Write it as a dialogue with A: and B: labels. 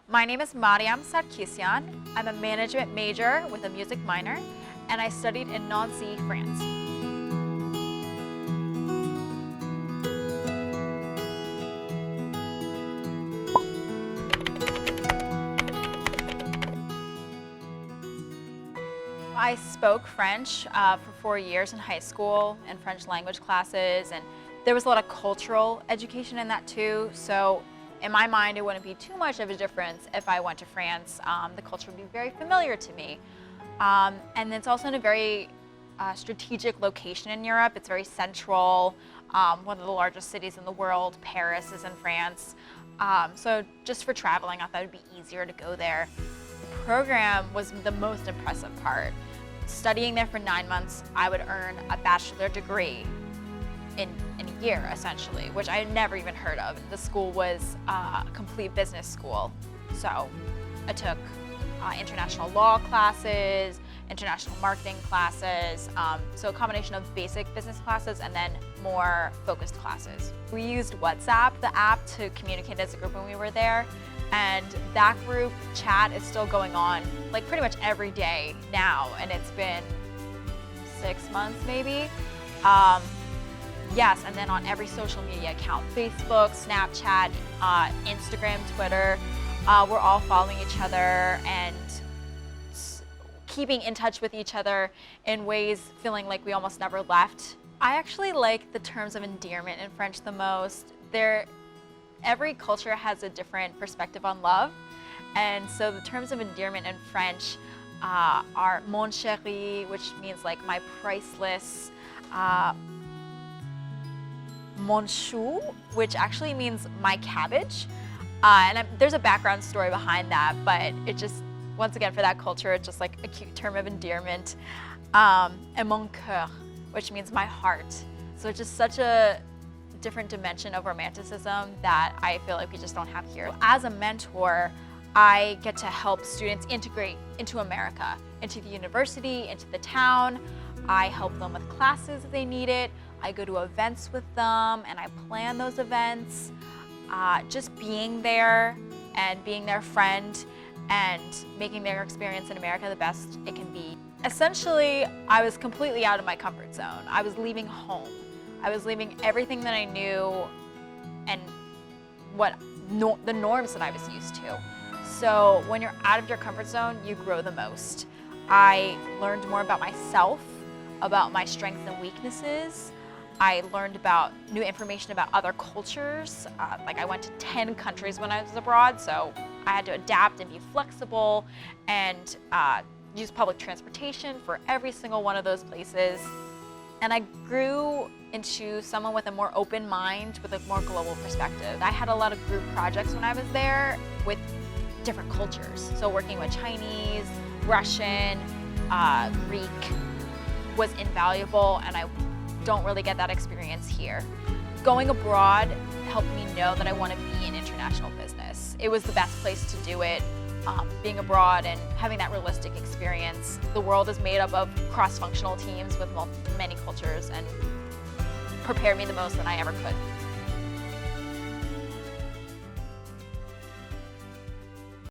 A: My name is Mariam Sarkisian. I'm a management major with a music minor, and I studied in Nancy, France. I spoke French for 4 years in high school in French language classes, and there was a lot of cultural education in that too. So in my mind, it wouldn't be too much of a difference if I went to France. The culture would be very familiar to me. And it's also in a very strategic location in Europe. It's very central, one of the largest cities in the world. Paris is in France. So just for traveling, I thought it would be easier to go there. The program was the most impressive part. Studying there for 9 months, I would earn a bachelor degree in a year, essentially, which I had never even heard of. The school was a complete business school. So I took international law classes, international marketing classes, so a combination of basic business classes and then more focused classes. We used WhatsApp, the app, to communicate as a group when we were there. And that group chat is still going on like pretty much every day now, and it's been 6 months maybe. Yes, and then on every social media account, Facebook, Snapchat, Instagram, Twitter, we're all following each other and keeping in touch with each other in ways feeling like we almost never left. I actually like the terms of endearment in French the most. Every culture has a different perspective on love, and so the terms of endearment in French are mon chéri, which means like my priceless, mon chou, which actually means my cabbage, and there's a background story behind that, but it just, once again, for that culture, it's just like a cute term of endearment, and mon cœur, which means my heart. So it's just such a different dimension of romanticism that I feel like we just don't have here. As a mentor, I get to help students integrate into America, into the university, into the town. I help them with classes if they need it. I go to events with them and I plan those events. Just being there and being their friend and making their experience in America the best it can be. Essentially, I was completely out of my comfort zone. I was leaving home. I was leaving everything that I knew and the norms that I was used to. So when you're out of your comfort zone, you grow the most. I learned more about myself, about my strengths and weaknesses. I learned about new information about other cultures. Like I went to 10 countries when I was abroad, so I had to adapt and be flexible and use public transportation for every single one of those places. And I grew into someone with a more open mind, with a more global perspective. I had a lot of group projects when I was there with different cultures. So working with Chinese, Russian, Greek was invaluable, and I don't really get that experience here. Going abroad helped me know that I want to be in international business. It was the best place to do it. Being abroad and having that realistic experience. The world is made up of cross-functional teams with many cultures and prepared me the most than I ever could.